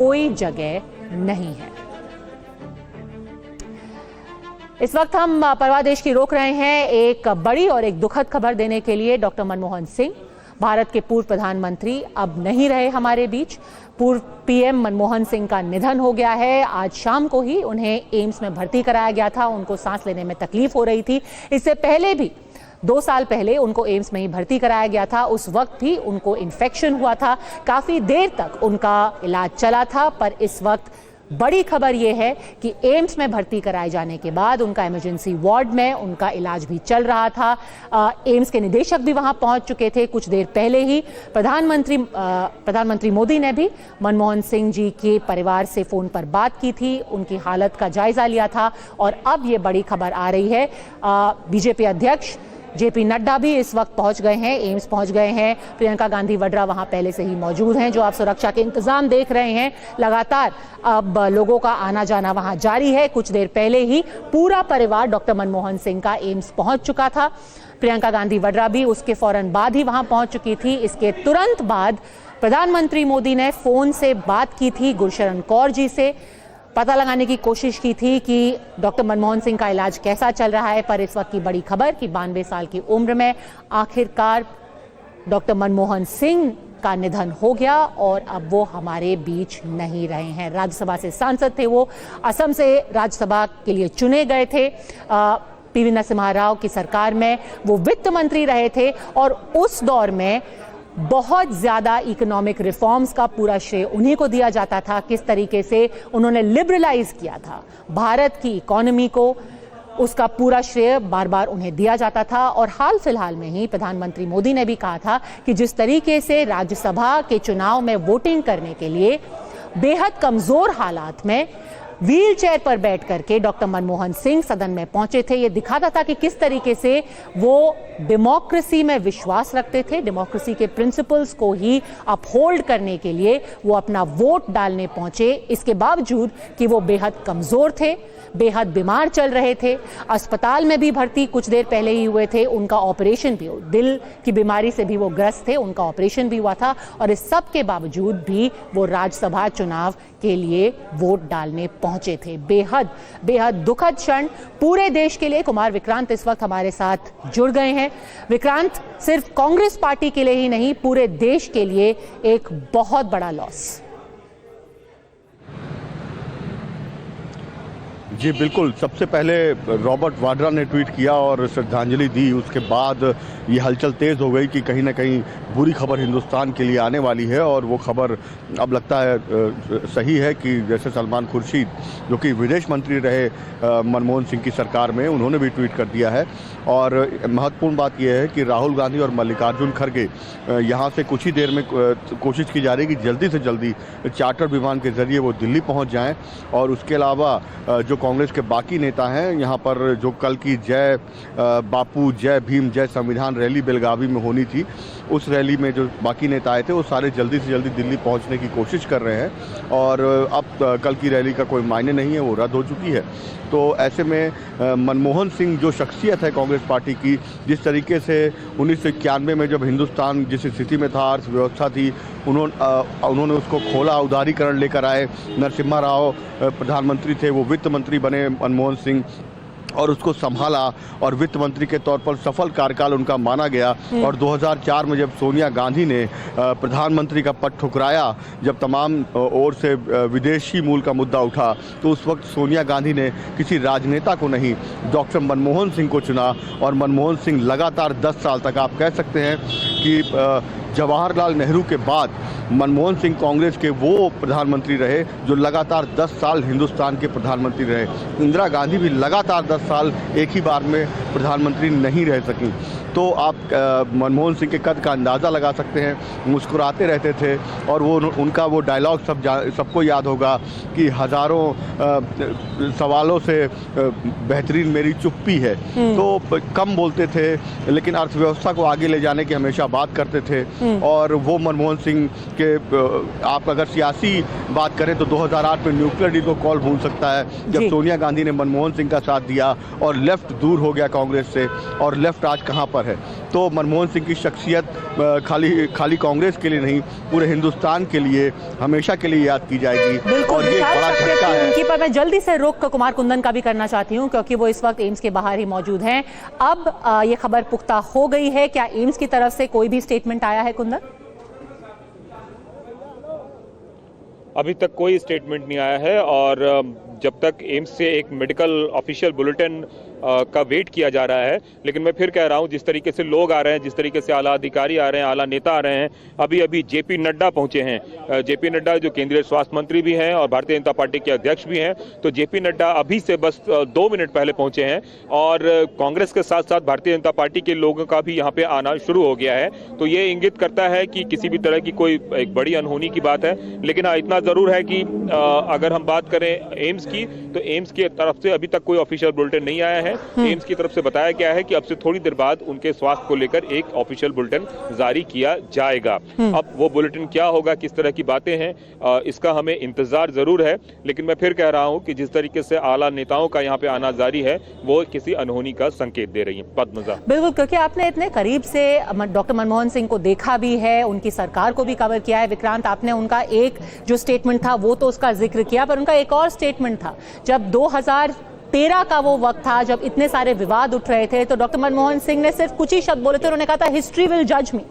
कोई जगह नहीं है। इस वक्त हम परवाह देश की रोक रहे हैं एक बड़ी और एक दुखद खबर देने के लिए। डॉक्टर मनमोहन सिंह, भारत के पूर्व प्रधानमंत्री, अब नहीं रहे हमारे बीच। पूर्व पीएम मनमोहन सिंह का निधन हो गया है। आज शाम को ही उन्हें एम्स में भर्ती कराया गया था। उनको सांस लेने में तकलीफ हो रही थी। इससे पहले भी 2 साल पहले उनको एम्स में ही भर्ती कराया गया था। उस वक्त भी उनको इन्फेक्शन हुआ था। काफी देर तक उनका इलाज चला था, पर इस वक्त बड़ी खबर यह है कि एम्स में भर्ती कराए जाने के बाद उनका इमरजेंसी वार्ड में उनका इलाज भी चल रहा था। एम्स के निदेशक भी वहां पहुंच चुके थे कुछ देर पहले ही। प्रधानमंत्री मोदी ने भी मनमोहन सिंह जी के परिवार से फोन पर बात की थी, उनकी हालत का जायजा लिया था। और अब ये बड़ी खबर आ रही है, बीजेपी अध्यक्ष जेपी नड्डा भी इस वक्त पहुंच गए हैं, एम्स पहुंच गए हैं। प्रियंका गांधी वड्रा वहां पहले से ही मौजूद हैं। जो आप सुरक्षा के इंतजाम देख रहे हैं, लगातार अब लोगों का आना जाना वहां जारी है। कुछ देर पहले ही पूरा परिवार डॉक्टर मनमोहन सिंह का एम्स पहुंच चुका था। प्रियंका गांधी वड्रा भी उसके फौरन बाद ही वहां पहुंच चुकी थी। इसके तुरंत बाद प्रधानमंत्री मोदी ने फोन से बात की थी गुरशरण कौर जी से, पता लगाने की कोशिश की थी कि डॉक्टर मनमोहन सिंह का इलाज कैसा चल रहा है। पर इस वक्त की बड़ी खबर कि 92 साल की उम्र में आखिरकार डॉक्टर मनमोहन सिंह का निधन हो गया और अब वो हमारे बीच नहीं रहे हैं। राज्यसभा से सांसद थे वो, असम से राज्यसभा के लिए चुने गए थे। पीवी नरसिम्हा राव की सरकार में वो वित्त मंत्री रहे थे और उस दौर में बहुत ज्यादा इकोनॉमिक रिफॉर्म्स का पूरा श्रेय उन्हीं को दिया जाता था। किस तरीके से उन्होंने लिबरलाइज किया था भारत की इकोनॉमी को, उसका पूरा श्रेय बार बार उन्हें दिया जाता था। और हाल फिलहाल में ही प्रधानमंत्री मोदी ने भी कहा था कि जिस तरीके से राज्यसभा के चुनाव में वोटिंग करने के लिए बेहद कमजोर हालात में व्हील चेयर पर बैठ करके डॉक्टर मनमोहन सिंह सदन में पहुंचे थे, ये दिखाता था कि किस तरीके से वो डेमोक्रेसी में विश्वास रखते थे। डेमोक्रेसी के प्रिंसिपल्स को ही अपहोल्ड करने के लिए वो अपना वोट डालने पहुंचे, इसके बावजूद कि वो बेहद कमजोर थे, बेहद बीमार चल रहे थे। अस्पताल में भी भर्ती कुछ देर पहले ही हुए थे। उनका ऑपरेशन भी, दिल की बीमारी से भी वो ग्रस्त थे, उनका ऑपरेशन भी हुआ था। और इस सब के बावजूद भी वो राज्यसभा चुनाव के लिए वोट डालने पहुंचे थे। बेहद दुखद क्षण पूरे देश के लिए। कुमार विक्रांत इस वक्त हमारे साथ जुड़ गए हैं। विक्रांत, सिर्फ कांग्रेस पार्टी के लिए ही नहीं, पूरे देश के लिए एक बहुत बड़ा लॉस। जी बिल्कुल, सबसे पहले रॉबर्ट वाड्रा ने ट्वीट किया और श्रद्धांजलि दी। उसके बाद ये हलचल तेज़ हो गई कि कहीं ना कहीं बुरी खबर हिंदुस्तान के लिए आने वाली है। और वो खबर अब लगता है सही है कि जैसे सलमान खुर्शीद, जो कि विदेश मंत्री रहे मनमोहन सिंह की सरकार में, उन्होंने भी ट्वीट कर दिया है। और महत्वपूर्ण बात यह है कि राहुल गांधी और मल्लिकार्जुन खड़गे यहाँ से कुछ ही देर में कोशिश की जा रही है कि जल्दी से जल्दी चार्टर विमान के जरिए वो दिल्ली पहुँच जाएँ। और उसके अलावा जो कांग्रेस के बाकी नेता हैं, यहाँ पर जो कल की जय बापू, जय भीम, जय संविधान रैली बेलगावी में होनी थी, उस रैली में जो बाकी नेता आए थे वो सारे जल्दी से जल्दी दिल्ली पहुंचने की कोशिश कर रहे हैं। और अब कल की रैली का कोई मायने नहीं है, वो रद्द हो चुकी है। तो ऐसे में मनमोहन सिंह जो शख्सियत है कांग्रेस पार्टी की, जिस तरीके से 1991 में जब हिंदुस्तान जिस स्थिति में था, अर्थव्यवस्था थी, उन्होंने उसको खोला, उदारीकरण लेकर आए। नरसिम्हा राव प्रधानमंत्री थे, वो वित्त मंत्री बने मनमोहन सिंह, और उसको संभाला और वित्त मंत्री के तौर पर सफल कार्यकाल उनका माना गया। और 2004 में जब सोनिया गांधी ने प्रधानमंत्री का पद ठुकराया, जब तमाम ओर से विदेशी मूल का मुद्दा उठा, तो उस वक्त सोनिया गांधी ने किसी राजनेता को नहीं, डॉक्टर मनमोहन सिंह को चुना। और मनमोहन सिंह लगातार 10 साल तक, आप कह सकते हैं कि जवाहरलाल नेहरू के बाद मनमोहन सिंह कांग्रेस के वो प्रधानमंत्री रहे जो लगातार 10 साल हिंदुस्तान के प्रधानमंत्री रहे। इंदिरा गांधी भी लगातार 10 साल एक ही बार में प्रधानमंत्री नहीं रह सकी। तो आप मनमोहन सिंह के कद का अंदाज़ा लगा सकते हैं। मुस्कुराते रहते थे और वो उनका वो डायलॉग सबको याद होगा कि हज़ारों सवालों से बेहतरीन मेरी चुप्पी है। तो कम बोलते थे लेकिन अर्थव्यवस्था को आगे ले जाने की हमेशा बात करते थे। और वो मनमोहन सिंह के, आप अगर सियासी बात करें तो 2008 में न्यूक्लियर डील को कौन भूल सकता है, जब सोनिया गांधी ने मनमोहन सिंह का साथ दिया और लेफ्ट दूर हो गया कांग्रेस से। और लेफ्ट आज कहाँ पर पर है। तो मनमोहन सिंह की शख्सियत खाली कांग्रेस के लिए नहीं, पूरे हिंदुस्तान के लिए हमेशा के लिए याद की जाएगी। और ये बड़ा झटका है उनकी पर मैं जल्दी से रुख कुमार कुंदन का भी करना चाहती हूँ, क्योंकि वो इस वक्त एम्स के बाहर ही मौजूद हैं। अब ये खबर पुख्ता हो गई है, क्या एम्स की तरफ से कोई भी स्टेटमेंट आया है कुंदन? अभी तक कोई स्टेटमेंट नहीं आया है, और जब तक एम्स से एक मेडिकल ऑफिशियल बुलेटिन का वेट किया जा रहा है। लेकिन मैं फिर कह रहा हूं, जिस तरीके से लोग आ रहे हैं, जिस तरीके से आला अधिकारी आ रहे हैं, आला नेता आ रहे हैं, अभी अभी जेपी नड्डा पहुंचे हैं। जेपी नड्डा जो केंद्रीय स्वास्थ्य मंत्री भी हैं और भारतीय जनता पार्टी के अध्यक्ष भी हैं, तो जेपी नड्डा अभी से बस 2 मिनट पहले पहुंचे हैं। और कांग्रेस के साथ साथ भारतीय जनता पार्टी के लोगों का भी यहाँ पे आना शुरू हो गया है। तो ये इंगित करता है कि किसी भी तरह की कोई एक बड़ी अनहोनी की बात है। लेकिन इतना जरूर है कि अगर हम बात करें एम्स की, तो एम्स की तरफ से अभी तक कोई ऑफिशियल बुलेटिन नहीं आया है। एम्स की तरफ से बताया गया है कि अब से थोड़ी देर बाद उनके स्वास्थ्य को लेकर एक ऑफिशियल बुलेटिन जारी किया जाएगा। अब वो बुलेटिन क्या होगा, किस तरह की बातें हैं, इसका हमें इंतजार जरूर है। लेकिन मैं फिर कह रहा हूं कि जिस तरीके से आला नेताओं का यहाँ पे आना जारी है, वो किसी अनहोनी का संकेत दे रही है। पद्मजा, बिल्कुल, क्योंकि आपने इतने करीब से डॉक्टर मनमोहन सिंह को देखा भी है, उनकी सरकार को भी कवर किया है। विक्रांत, आपने उनका एक जो स्टेटमेंट था वो तो उसका जिक्र किया, पर उनका एक और स्टेटमेंट था जब 2013 का वो वक्त था, जब इतने सारे विवाद उठ रहे थे, तो डॉक्टर मनमोहन सिंह ने सिर्फ कुछ ही शब्द बोले थे। उन्होंने कहा था, हिस्ट्री विल जज मी।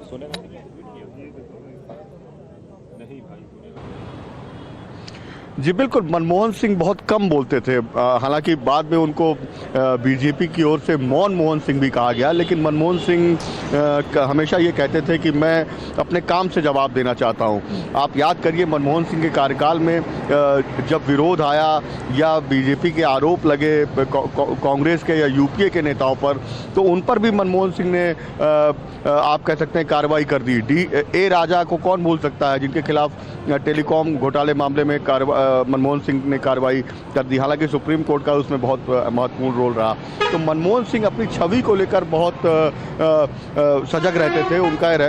जी बिल्कुल, मनमोहन सिंह बहुत कम बोलते थे। हालांकि बाद में उनको बीजेपी की ओर से मौन मोहन सिंह भी कहा गया, लेकिन मनमोहन सिंह हमेशा ये कहते थे कि मैं अपने काम से जवाब देना चाहता हूं। आप याद करिए, मनमोहन सिंह के कार्यकाल में जब विरोध आया या बीजेपी के आरोप लगे कांग्रेस के या यूपीए के नेताओं पर, तो उन पर भी मनमोहन सिंह ने आप कह सकते हैं कार्रवाई कर दी। ए राजा को कौन भूल सकता है, जिनके खिलाफ टेलीकॉम घोटाले मामले में मनमोहन सिंह ने कार्रवाई कर दी। हालांकि सुप्रीम कोर्ट का उसमें बहुत महत्वपूर्ण रोल रहा। तो मनमोहन सिंह अपनी छवि को लेकर बहुत सजग रहते थे।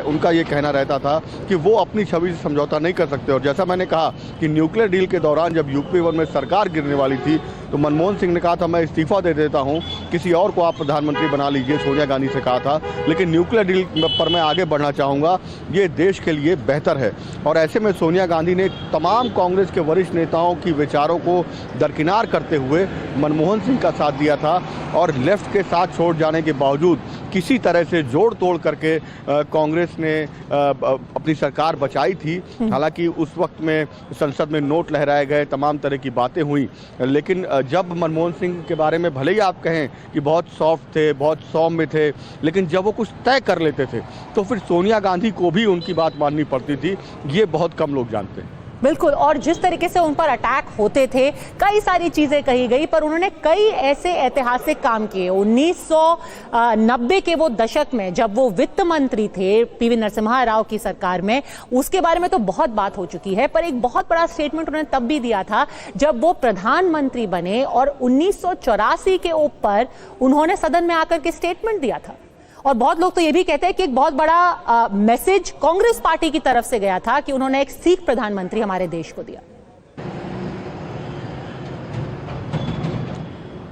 उनका ये कहना रहता था कि वो अपनी छवि से समझौता नहीं कर सकते। और जैसा मैंने कहा कि न्यूक्लियर डील के दौरान जब यूपी 1 में सरकार गिरने वाली थी, तो मनमोहन सिंह ने कहा था मैं इस्तीफा दे देता हूं, किसी और को आप प्रधानमंत्री बना लीजिए। सोनिया गांधी से कहा था, लेकिन न्यूक्लियर डील पर मैं आगे बढ़ना चाहूँगा, ये देश के लिए बेहतर है। और ऐसे में सोनिया गांधी ने तमाम कांग्रेस के वरिष्ठ नेताओं की विचारों को दरकिनार करते हुए मनमोहन सिंह का साथ दिया था। और लेफ्ट के साथ छोड़ जाने के बावजूद किसी तरह से जोड़ तोड़ करके कांग्रेस ने अपनी सरकार बचाई थी। हालांकि उस वक्त में संसद में नोट लहराए गए, तमाम तरह की बातें हुई, लेकिन जब मनमोहन सिंह के बारे में भले ही आप कहें कि बहुत सॉफ्ट थे, बहुत सौम्य थे, लेकिन जब वो कुछ तय कर लेते थे तो फिर सोनिया गांधी को भी उनकी बात माननी पड़ती थी। ये बहुत कम लोग जानते हैं। बिल्कुल, और जिस तरीके से उन पर अटैक होते थे, कई सारी चीजें कही गई, पर उन्होंने कई ऐसे ऐतिहासिक काम किए। 1990 के वो दशक में जब वो वित्त मंत्री थे पीवी नरसिम्हा राव की सरकार में, उसके बारे में तो बहुत बात हो चुकी है, पर एक बहुत बड़ा स्टेटमेंट उन्होंने तब भी दिया था जब वो प्रधानमंत्री बने, और 1984 के ऊपर उन्होंने सदन में आकर के स्टेटमेंट दिया था। और बहुत लोग तो ये भी कहते हैं कि एक बहुत बड़ा मैसेज कांग्रेस पार्टी की तरफ से गया था कि उन्होंने एक सिख प्रधानमंत्री हमारे देश को दिया।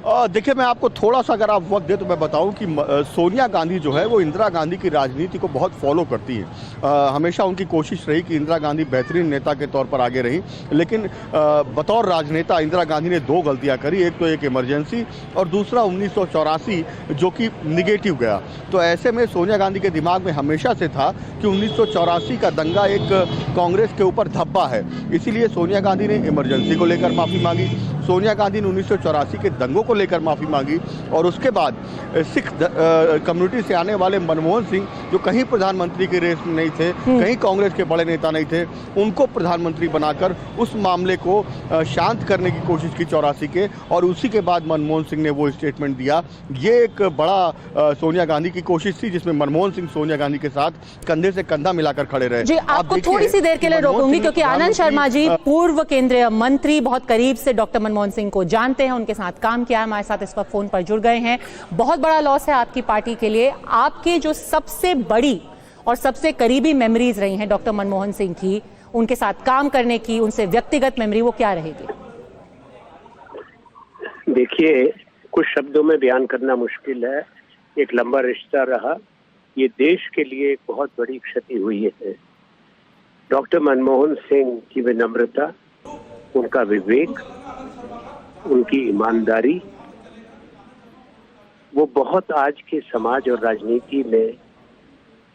देखिए, मैं आपको थोड़ा सा अगर आप वक्त दे तो मैं बताऊं कि सोनिया गांधी जो है वो इंदिरा गांधी की राजनीति को बहुत फॉलो करती है। हमेशा उनकी कोशिश रही कि इंदिरा गांधी बेहतरीन नेता के तौर पर आगे रही, लेकिन बतौर राजनेता इंदिरा गांधी ने 2 गलतियां करी। एक तो एक इमरजेंसी, और दूसरा 1984 जो कि निगेटिव गया। तो ऐसे में सोनिया गांधी के दिमाग में हमेशा से था कि 1984 का दंगा एक कांग्रेस के ऊपर धब्बा है, इसीलिए सोनिया गांधी ने इमरजेंसी को लेकर माफ़ी मांगी। सोनिया गांधी ने 1984 के दंगों को लेकर माफ़ी मांगी, और उसके बाद सिख कम्युनिटी से आने वाले मनमोहन सिंह, जो कहीं प्रधानमंत्री के रेस में नहीं थे, कहीं कांग्रेस के बड़े नेता नहीं थे, उनको प्रधानमंत्री बनाकर उस मामले को शांत करने की कोशिश की 84 के। और उसी के बाद मनमोहन सिंह ने वो स्टेटमेंट दिया। ये एक बड़ा सोनिया गांधी की कोशिश थी, जिसमें मनमोहन सिंह सोनिया गांधी के साथ कंधे से कंधा मिलाकर खड़े रहे। जी, आपको थोड़ी सी देर के लिए रोकूंगी, क्योंकि आनंद शर्मा जी पूर्व केंद्रीय मंत्री, बहुत करीब से डॉक्टर मनमोहन सिंह को जानते हैं, उनके साथ काम किया है, हमारे साथ इस वक्त फोन पर जुड़ गए हैं। बहुत बड़ा लॉस है आपकी पार्टी के लिए। आपके जो सबसे बड़ी और सबसे करीबी मेमोरीज रही हैं डॉक्टर मनमोहन सिंह की, उनके साथ काम करने की, उनसे व्यक्तिगत मेमोरी, वो क्या रहेगी? देखिए, कुछ शब्दों में बयान करना मुश्किल है। एक लंबा रिश्ता रहा, ये देश के लिए एक बहुत बड़ी क्षति हुई है। डॉक्टर मनमोहन सिंह की विनम्रता, उनका विवेक, उनकी ईमानदारी, वो बहुत आज के समाज और राजनीति में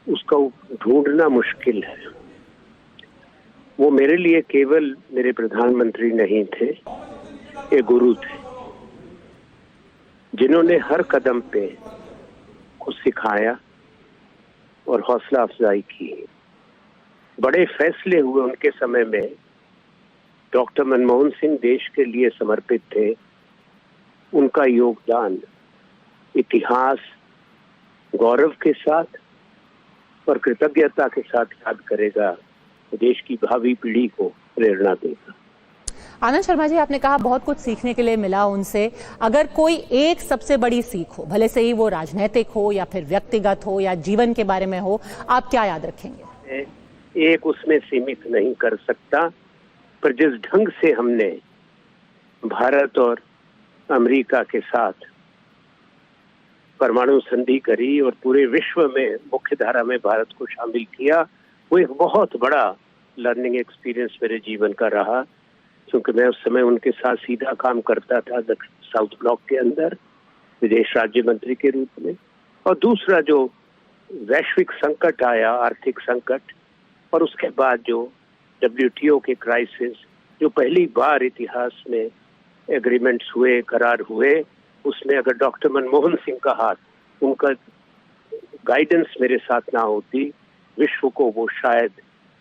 उसका ढूंढना मुश्किल है। वो मेरे लिए केवल मेरे प्रधानमंत्री नहीं थे, एक गुरु थे, जिन्होंने हर कदम पे कुछ सिखाया और हौसला अफजाई की। बड़े फैसले हुए उनके समय में। डॉक्टर मनमोहन सिंह देश के लिए समर्पित थे। उनका योगदान इतिहास गौरव के साथ और कृतज्ञता के साथ याद करेगा, देश की भावी पीढ़ी को प्रेरणा देगा। आनंद शर्मा जी, आपने कहा बहुत कुछ सीखने के लिए मिला उनसे। अगर कोई एक सबसे बड़ी सीख हो, भले से ही वो राजनीतिक हो या फिर व्यक्तिगत हो या जीवन के बारे में हो, आप क्या याद रखेंगे? एक उसमें सीमित नहीं कर सकता, पर जिस ढंग से हमने भारत और अमेरिका के साथ परमाणु संधि करी और पूरे विश्व में मुख्य धारा में भारत को शामिल किया, वो एक बहुत बड़ा लर्निंग एक्सपीरियंस मेरे जीवन का रहा, क्योंकि मैं उस समय उनके साथ सीधा काम करता था साउथ ब्लॉक के अंदर विदेश राज्य मंत्री के रूप में। और दूसरा जो वैश्विक संकट आया, आर्थिक संकट, और उसके बाद जो WTO के क्राइसिस, जो पहली बार इतिहास में एग्रीमेंट्स हुए, करार हुए, उसमें अगर डॉक्टर मनमोहन सिंह का हाथ, उनका गाइडेंस मेरे साथ ना होती, विश्व को वो शायद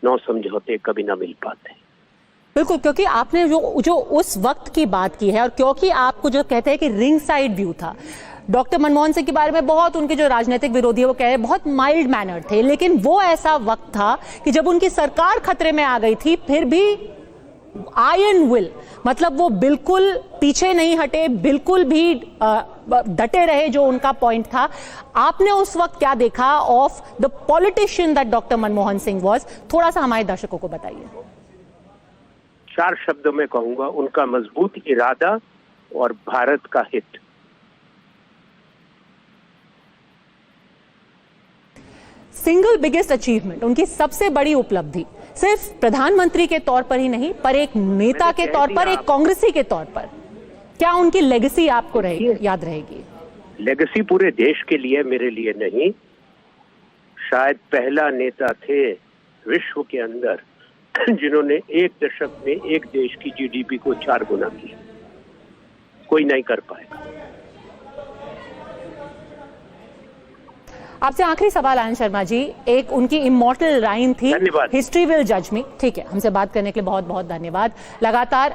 9 समझौते कभी ना मिल पाते। बिल्कुल, क्योंकि आपने जो उस वक्त की बात की है, और क्योंकि आपको जो कहते हैं कि रिंग साइड व्यू था, डॉक्टर मनमोहन सिंह के बारे में बहुत उनके जो राजनीतिक विरोधी है वो कह रहे हैं बहुत माइल्ड मैनर थे, लेकिन वो ऐसा वक्त था कि जब उनकी सरकार खतरे में आ गई थी, फिर भी आयरन विल, मतलब वो बिल्कुल पीछे नहीं हटे, बिल्कुल भी डटे रहे, जो उनका पॉइंट था। आपने उस वक्त क्या देखा of the politician that doctor Manmohan Singh was? थोड़ा सा हमारे दर्शकों को बताइए। 4 शब्दों में कहूंगा, उनका मजबूत इरादा और भारत का हित। सिंगल बिगेस्ट अचीवमेंट, उनकी सबसे बड़ी उपलब्धि, सिर्फ प्रधानमंत्री के तौर पर ही नहीं, पर एक नेता के तौर पर, एक कांग्रेसी के तौर पर, क्या उनकी लेगेसी आपको याद रहेगी? लेगेसी पूरे देश के लिए, मेरे लिए नहीं। शायद पहला नेता थे विश्व के अंदर जिन्होंने 1 दशक में एक देश की GDP को 4 गुना किया। कोई नहीं कर पाएगा। आपसे आखिरी सवाल आनंद शर्मा जी, एक उनकी इमॉर्टल लाइन थी, हिस्ट्री विल जज मी। ठीक है, हमसे बात करने के लिए बहुत बहुत धन्यवाद। लगातार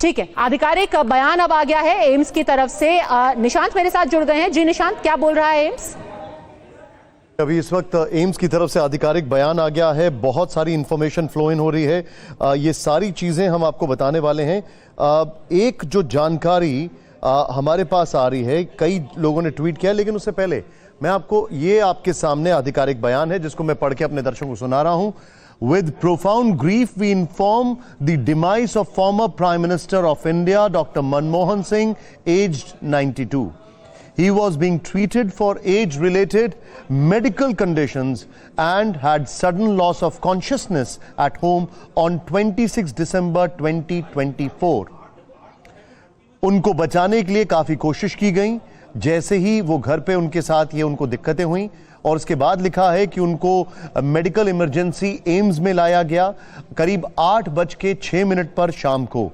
ठीक है, आधिकारिक बयान अब आ गया है एम्स की तरफ से। निशांत मेरे साथ जुड़ गए हैं। जी निशांत, क्या बोल रहा है एम्स? अभी इस वक्त एम्स की तरफ से आधिकारिक बयान आ गया है, बहुत सारी इंफॉर्मेशन फ्लो इन हो रही है। ये सारी चीजें हम आपको बताने वाले हैं। एक जो जानकारी हमारे पास आ रही है, कई लोगों ने ट्वीट किया, लेकिन उससे पहले मैं आपको, ये आपके सामने आधिकारिक बयान है जिसको मैं पढ़ के अपने दर्शकों को सुना रहा हूं। With profound grief, we inform the demise of former Prime Minister of India, Dr. Manmohan Singh, aged 92. He was being treated for age-related medical conditions and had sudden loss of consciousness at home on 26 December 2024. उनको बचाने के लिए काफी कोशिश की गई। जैसे ही वो घर पे उनके साथ ये उनको दिक्कतें हुई और उसके बाद लिखा है कि उनको मेडिकल इमरजेंसी एम्स में लाया गया करीब 8:06 पर शाम को।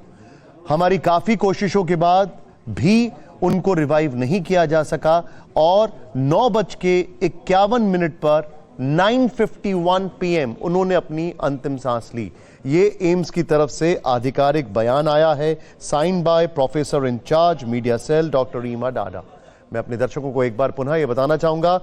हमारी काफी कोशिशों के बाद भी उनको रिवाइव नहीं किया जा सका और 9:51 पर 9:51 PM उन्होंने अपनी अंतिम सांस ली। ये एम्स की तरफ से आधिकारिक बयान आया है, sign by professor incharge media cell doctor Reema Dada. मैं अपने दर्शकों को एक बार पुनः ये बताना चाहूंगा,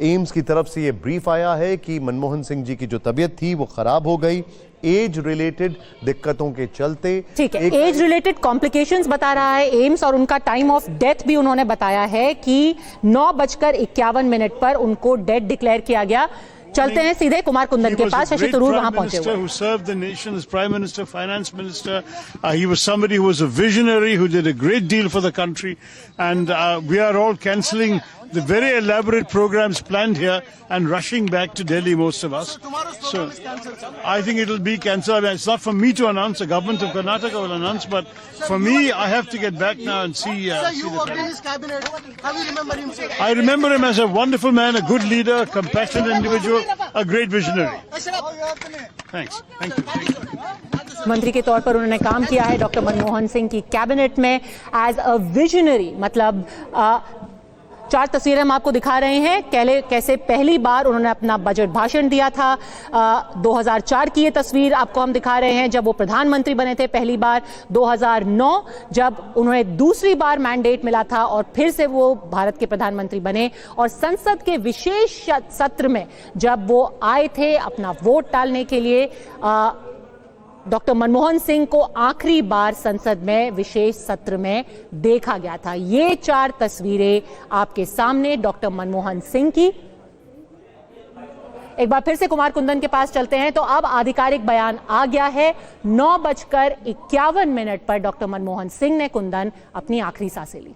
एम्स की तरफ से ये ब्रीफ आया है कि मनमोहन सिंह जी की जो तबीयत थी वो खराब हो गई एज रिलेटेड दिक्कतों के चलते। ठीक है, एज रिलेटेड कॉम्प्लिकेशंस बता रहा है एम्स और उनका टाइम ऑफ डेथ भी उन्होंने बताया है कि 9:51 पर उनको डेड डिक्लेयर किया गया। चलते हैं सीधे कुमार कुंदन के पास। शशि थरूर वहां पहुंचे हुए। Who served the nation as Prime Minister, Finance Minister. He was somebody who was a visionary, who did a great deal for the country. And we are all cancelling the very elaborate programs planned here and rushing back to Delhi, most of us. So I think it will be cancelled. It's not for me to announce. The government of Karnataka will announce. But for me, I have to get back now and see Sir, you the worked in his cabinet. How do you remember him, sir? I remember him as a wonderful man, a good leader, a compassionate individual, a great visionary. Thanks. Thank you. मंत्री के तौर पर उन्होंने काम किया है doctor Manmohan Singh की cabinet में एज अ विजनरी। मतलब चार तस्वीरें हम आपको दिखा रहे हैं कैसे पहली बार उन्होंने अपना बजट भाषण दिया था। 2004 की ये तस्वीर आपको हम दिखा रहे हैं जब वो प्रधानमंत्री बने थे पहली बार। 2009 जब उन्हें दूसरी बार मैंडेट मिला था और फिर से वो भारत के प्रधानमंत्री बने। और संसद के विशेष सत्र में जब वो आए थे अपना वोट डालने के लिए, डॉक्टर मनमोहन सिंह को आखिरी बार संसद में विशेष सत्र में देखा गया था। ये चार तस्वीरें आपके सामने डॉक्टर मनमोहन सिंह की। एक बार फिर से कुमार कुंदन के पास चलते हैं तो अब आधिकारिक बयान आ गया है। 9:51 पर डॉक्टर मनमोहन सिंह ने कुंदन अपनी आखिरी सांसें ली।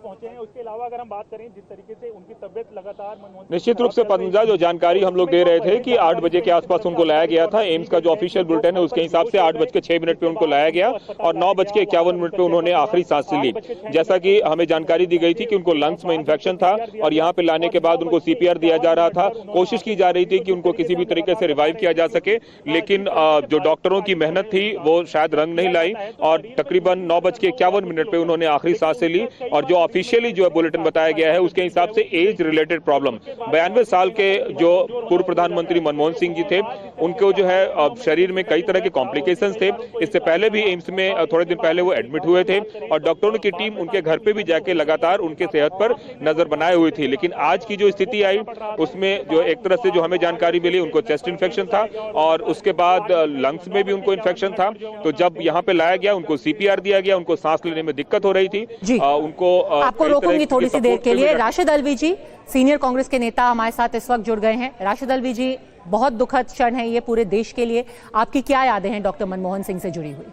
पहुंचे हैं। उसके अलावा अगर हम बात करें जिस तरीके से उनकी तबियत लगातार निश्चित रूप से पंजा जो जानकारी हम लोग दे रहे थे कि 8 बजे के आसपास उनको लाया गया था। एम्स का जो ऑफिशियल बुलेटिन है उसके हिसाब से 8:06 पे उनको लाया गया और 9:51 पे उन्होंने आखिरी सांस ली। जैसा कि हमें जानकारी दी गई थी कि उनको लंग्स में इन्फेक्शन था और यहाँ पे लाने के बाद उनको CPR दिया जा रहा था। कोशिश की जा रही थी कि उनको किसी भी तरीके से रिवाइव किया जा सके, लेकिन जो डॉक्टरों की मेहनत थी वो शायद रंग नहीं लाई और तकरीबन 9:51 पे उन्होंने आखिरी सांसें ली। और जो ऑफिशियली जो बुलेटिन बताया गया है उसके हिसाब से एज रिलेटेड प्रॉब्लम 92 साल के जो पूर्व प्रधानमंत्री मनमोहन सिंह जी थे उनको जो है शरीर में कई तरह के कॉम्प्लिकेशंस थे। इससे पहले भी एम्स में थोड़े दिन पहले वो एडमिट हुए थे और डॉक्टरों की टीम उनके घर पे भी जाके लगातार उनके सेहत पर नजर बनाए हुई थी। लेकिन आज की जो स्थिति आई उसमें जो एक तरह से जो हमें जानकारी मिली उनको चेस्ट इन्फेक्शन था और उसके बाद लंग्स में भी उनको इन्फेक्शन था। तो जब यहाँ पे लाया गया उनको CPR दिया गया, उनको सांस लेने में दिक्कत हो रही थी। उनको आपको रोकूंगी थोड़ी सी देर के लिए। राशिद अलवी जी, सीनियर कांग्रेस के नेता हमारे साथ इस वक्त जुड़ गए हैं। राशिद अलवी जी, बहुत दुखद क्षण है ये पूरे देश के लिए, आपकी क्या यादें हैं डॉक्टर मनमोहन सिंह से जुड़ी हुई?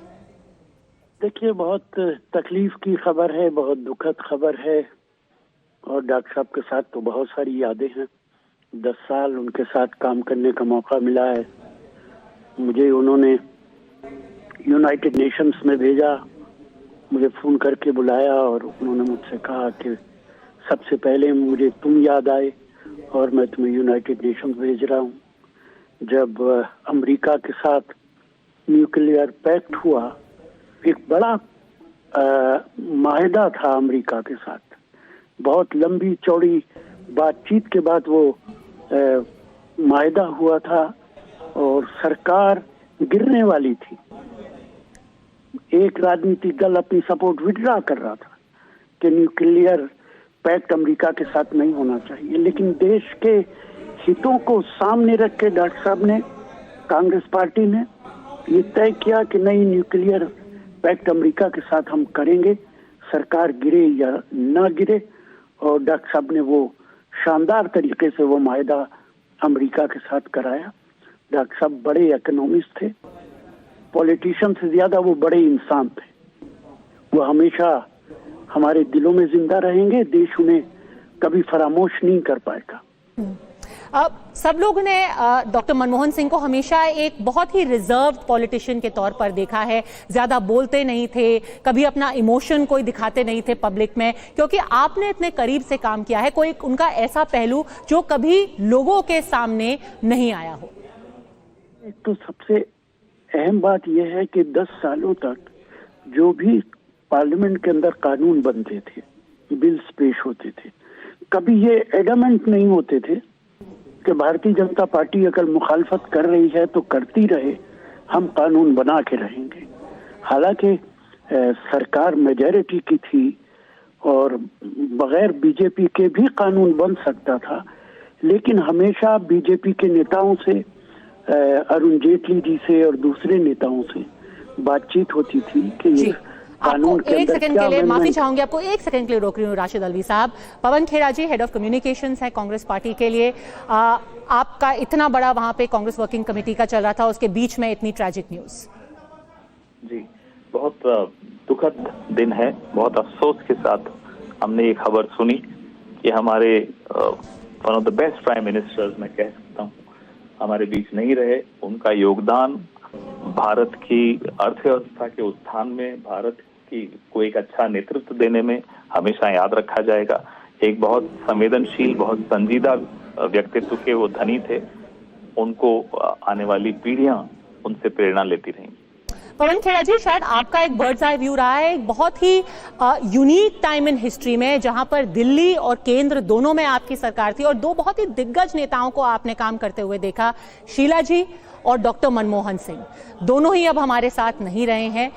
देखिए, बहुत तकलीफ की खबर है, बहुत दुखद खबर है और डॉक्टर साहब के साथ तो बहुत सारी यादें हैं। 10 साल उनके साथ काम करने का मौका मिला है मुझे। उन्होंने यूनाइटेड नेशंस में भेजा, मुझे फोन करके बुलाया और उन्होंने मुझसे कहा कि सबसे पहले मुझे तुम याद आए और मैं तुम्हें यूनाइटेड नेशंस भेज रहा हूँ। जब अमेरिका के साथ न्यूक्लियर पैक्ट हुआ, एक बड़ा माहिदा था अमेरिका के साथ, बहुत लंबी चौड़ी बातचीत के बाद वो माहिदा हुआ था और सरकार गिरने वाली थी। एक राजनीतिक दल अपनी सपोर्ट विड्रॉ कर रहा था कि न्यूक्लियर पैक्ट अमेरिका के साथ नहीं होना चाहिए, लेकिन देश के हितों को सामने रख के डॉक्टर साहब ने, कांग्रेस पार्टी ने ये तय किया कि नहीं, न्यूक्लियर पैक्ट अमेरिका के साथ हम करेंगे, सरकार गिरे या ना गिरे। और डॉक्टर साहब ने वो शानदार तरीके से वो माहिदा अमेरिका के साथ कराया। डॉक्टर साहब बड़े इकोनॉमिस्ट थे, पॉलिटिशियन से ज्यादा वो बड़े इंसान थे। वो हमेशा हमारे दिलों में जिंदा रहेंगे, देश उन्हें कभी फरामोश नहीं कर पाएगा। सब लोगों ने डॉक्टर मनमोहन सिंह को हमेशा एक बहुत ही रिजर्व्ड पॉलिटिशियन के तौर पर देखा है। ज्यादा बोलते नहीं थे, कभी अपना इमोशन कोई दिखाते नहीं थे पब्लिक में, क्योंकि आपने इतने करीब से काम किया है। कोई उनका ऐसा पहलू जो कभी लोगों के सामने नहीं आया हो? एक तो सबसे अहम बात यह है कि 10 सालों तक जो भी पार्लियामेंट के अंदर कानून बनते थे, बिल्स पेश होते थे, कभी ये एडमेंट नहीं होते थे कि भारतीय जनता पार्टी अगर मुखालफत कर रही है तो करती रहे, हम कानून बना के रहेंगे। हालांकि सरकार मेजॉरिटी की थी और बगैर बीजेपी के भी कानून बन सकता था, लेकिन हमेशा बीजेपी के नेताओं से, अरुण जेटली जी से और दूसरे नेताओं से बातचीत होती थी कि कानून के एक अंदर सेकंड क्या के लिए माफी amendment- चाहूंगी, आपको एक सेकंड के लिए रोक रही हूँ राशिद अलवी साहब। पवन खेड़ा जी, हेड ऑफ कम्युनिकेशंस है कांग्रेस पार्टी के लिए। आपका इतना बड़ा वहां पे कांग्रेस वर्किंग कमेटी का चल रहा था, उसके बीच में इतनी ट्रैजिक न्यूज। जी, बहुत दुखद दिन है। बहुत अफसोस के साथ हमने ये खबर सुनी कि हमारे one of the best prime ministers, मैं कह सकता हूँ, हमारे बीच नहीं रहे। उनका योगदान भारत की अर्थव्यवस्था के उत्थान में, भारत की को एक अच्छा नेतृत्व देने में हमेशा याद रखा जाएगा। एक बहुत संवेदनशील, बहुत संजीदा व्यक्तित्व के वो धनी थे। उनको आने वाली पीढ़ियां उनसे प्रेरणा लेती रहेंगी। पवन खेड़ा जी, शायद आपका एक बर्ड्स आई व्यू रहा है, एक बहुत ही यूनिक टाइम इन हिस्ट्री में, जहां पर दिल्ली और केंद्र दोनों में आपकी सरकार थी और दो बहुत ही दिग्गज नेताओं को आपने काम करते हुए देखा, शीला जी और डॉक्टर मनमोहन सिंह। दोनों ही अब हमारे साथ नहीं रहे हैं।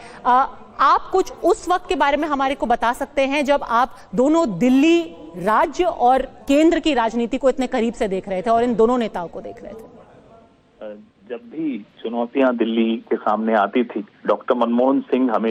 आप कुछ उस वक्त के बारे में हमारे को बता सकते हैं जब आप दोनों दिल्ली राज्य और केंद्र की राजनीति को इतने करीब से देख रहे थे और इन दोनों नेताओं को देख रहे थे? जब भी चुनौतियां दिल्ली के सामने आती थी, डॉक्टर मनमोहन सिंह हमें